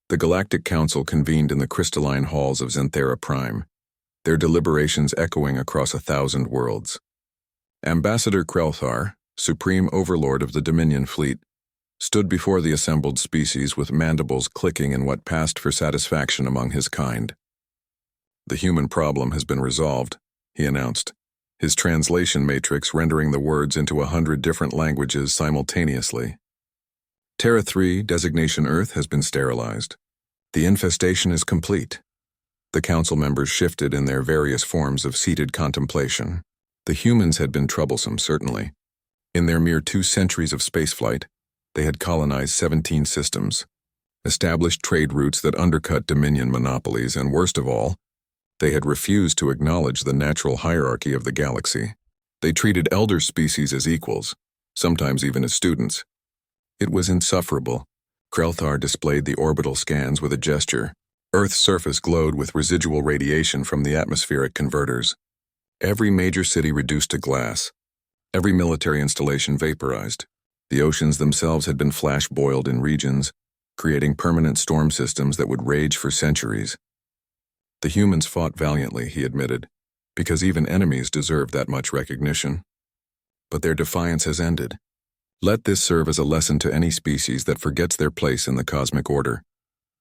The Galactic Council convened in the crystalline halls of Zenthera Prime, their deliberations echoing across 1,000 worlds. Ambassador Krelthar, Supreme Overlord of the Dominion Fleet, stood before the assembled species with mandibles clicking in what passed for satisfaction among his kind. "The human problem has been resolved," he announced, his translation matrix rendering the words into 100 different languages simultaneously. "Terra 3, designation Earth, has been sterilized. The infestation is complete." The council members shifted in their various forms of seated contemplation. The humans had been troublesome, certainly. In their mere 2 centuries of spaceflight, they had colonized 17 systems, established trade routes that undercut Dominion monopolies, and worst of all, they had refused to acknowledge the natural hierarchy of the galaxy. They treated elder species as equals, sometimes even as students. It was insufferable. Krelthar displayed the orbital scans with a gesture. Earth's surface glowed with residual radiation from the atmospheric converters. Every major city reduced to glass. Every military installation vaporized. The oceans themselves had been flash-boiled in regions, creating permanent storm systems that would rage for centuries. The humans fought valiantly, he admitted, because even enemies deserved that much recognition. But their defiance has ended. Let this serve as a lesson to any species that forgets their place in the cosmic order.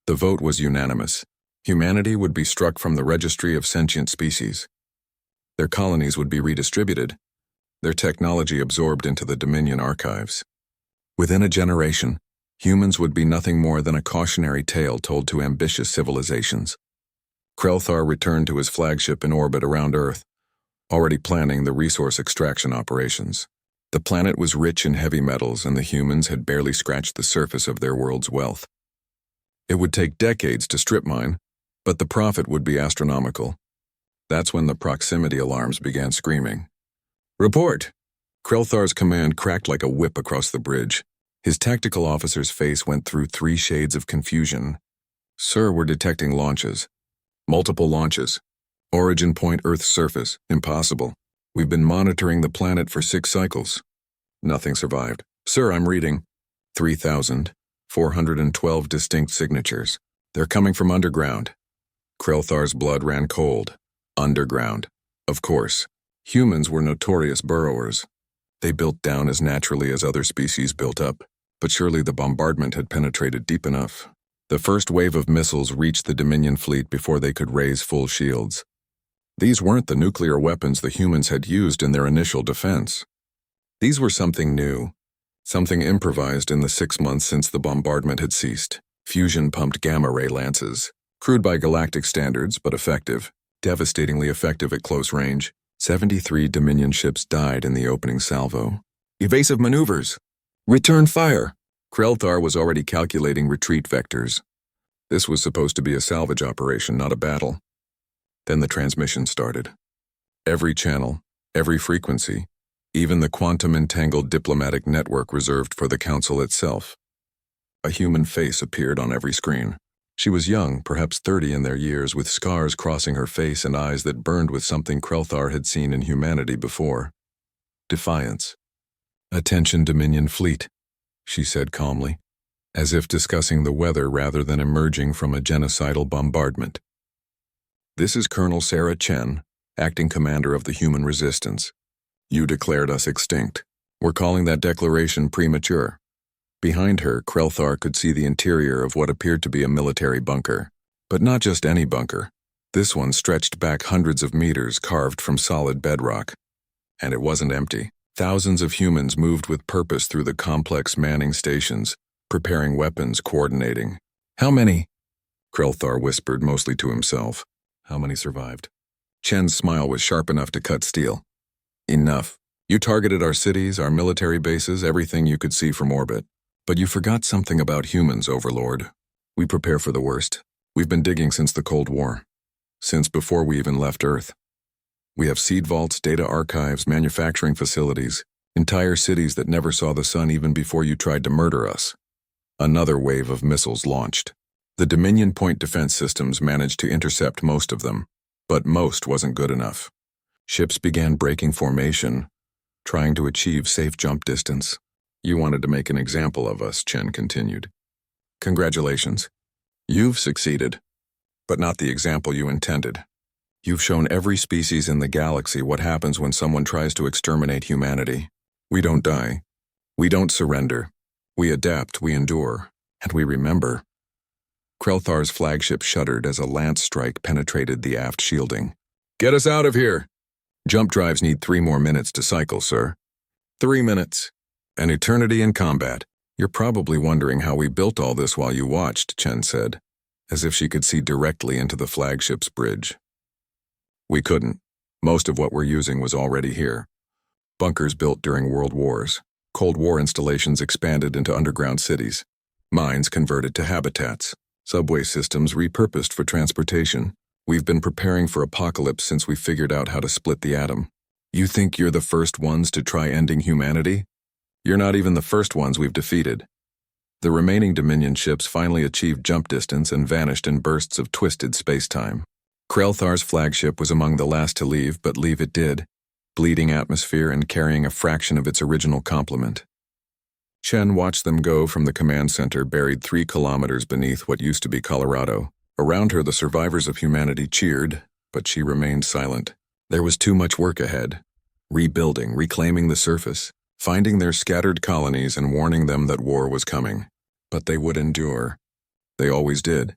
The vote was unanimous. Humanity would be struck from the registry of sentient species. Their colonies would be redistributed, their technology absorbed into the Dominion archives. Within a generation, humans would be nothing more than a cautionary tale told to ambitious civilizations. Krelthar returned to his flagship in orbit around Earth, already planning the resource extraction operations. The planet was rich in heavy metals, and the humans had barely scratched the surface of their world's wealth. It would take decades to strip mine, but the profit would be astronomical. That's when the proximity alarms began screaming. "Report!" Krelthar's command cracked like a whip across the bridge. His tactical officer's face went through 3 shades of confusion. "Sir, we're detecting launches. Multiple launches. Origin point Earth's surface. Impossible. We've been monitoring the planet for 6 cycles. Nothing survived. Sir, I'm reading 3,412 distinct signatures. They're coming from underground." Krelthar's blood ran cold. Underground. Of course. Humans were notorious burrowers. They built down as naturally as other species built up, but surely the bombardment had penetrated deep enough. The first wave of missiles reached the Dominion fleet before they could raise full shields. These weren't the nuclear weapons the humans had used in their initial defense. These were something new, something improvised in the 6 months since the bombardment had ceased. Fusion-pumped gamma-ray lances, crude by galactic standards but effective, devastatingly effective at close range. 73 Dominion ships died in the opening salvo. Evasive maneuvers! Return fire! Krelthar was already calculating retreat vectors. This was supposed to be a salvage operation, not a battle. Then the transmission started. Every channel, every frequency, even the quantum-entangled diplomatic network reserved for the Council itself. A human face appeared on every screen. She was young, perhaps 30 in their years, with scars crossing her face and eyes that burned with something Krelthar had seen in humanity before. Defiance. "Attention, Dominion Fleet," she said calmly, as if discussing the weather rather than emerging from a genocidal bombardment. "This is Colonel Sarah Chen, acting commander of the Human Resistance. You declared us extinct. We're calling that declaration premature." Behind her, Krelthar could see the interior of what appeared to be a military bunker. But not just any bunker. This one stretched back hundreds of meters, carved from solid bedrock. And it wasn't empty. Thousands of humans moved with purpose through the complex manning stations, preparing weapons, coordinating. "How many?" Krelthar whispered, mostly to himself. "How many survived?" Chen's smile was sharp enough to cut steel. "Enough. You targeted our cities, our military bases, everything you could see from orbit. But you forgot something about humans, Overlord. We prepare for the worst. We've been digging since the Cold War. Since before we even left Earth. We have seed vaults, data archives, manufacturing facilities, entire cities that never saw the sun even before you tried to murder us." Another wave of missiles launched. The Dominion point defense systems managed to intercept most of them, but most wasn't good enough. Ships began breaking formation, trying to achieve safe jump distance. "You wanted to make an example of us," Chen continued. "Congratulations. You've succeeded, but not the example you intended. You've shown every species in the galaxy what happens when someone tries to exterminate humanity. We don't die. We don't surrender. We adapt, we endure, and we remember. Krelthar's flagship shuddered as a lance strike penetrated the aft shielding. Get us out of here! Jump drives need 3 more minutes to cycle, sir. 3 minutes. An eternity in combat. You're probably wondering how we built all this while you watched, Chen said, as if she could see directly into the flagship's bridge. We couldn't. Most of what we're using was already here. Bunkers built during World Wars. Cold War installations expanded into underground cities. Mines converted to habitats. Subway systems repurposed for transportation. We've been preparing for apocalypse since we figured out how to split the atom. You think you're the first ones to try ending humanity? You're not even the first ones we've defeated. The remaining Dominion ships finally achieved jump distance and vanished in bursts of twisted space-time. Krelthar's flagship was among the last to leave, but leave it did, bleeding atmosphere and carrying a fraction of its original complement. Chen watched them go from the command center buried 3 kilometers beneath what used to be Colorado. Around her, the survivors of humanity cheered, but she remained silent. There was too much work ahead. Rebuilding, reclaiming the surface, finding their scattered colonies and warning them that war was coming. But they would endure. They always did.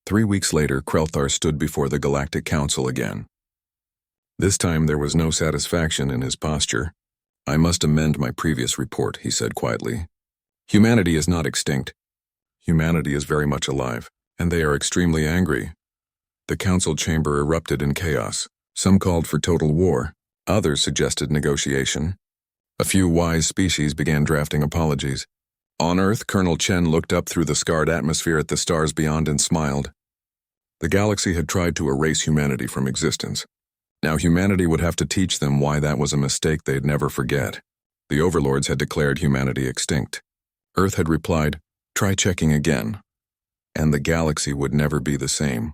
3 weeks later, Krelthar stood before the Galactic Council again. This time there was no satisfaction in his posture. I must amend my previous report, he said quietly. Humanity is not extinct. Humanity is very much alive, and they are extremely angry. The council chamber erupted in chaos. Some called for total war. Others suggested negotiation. A few wise species began drafting apologies. On Earth, Colonel Chen looked up through the scarred atmosphere at the stars beyond and smiled. The galaxy had tried to erase humanity from existence. Now humanity would have to teach them why that was a mistake they'd never forget. The Overlords had declared humanity extinct. Earth had replied, try checking again. And the galaxy would never be the same.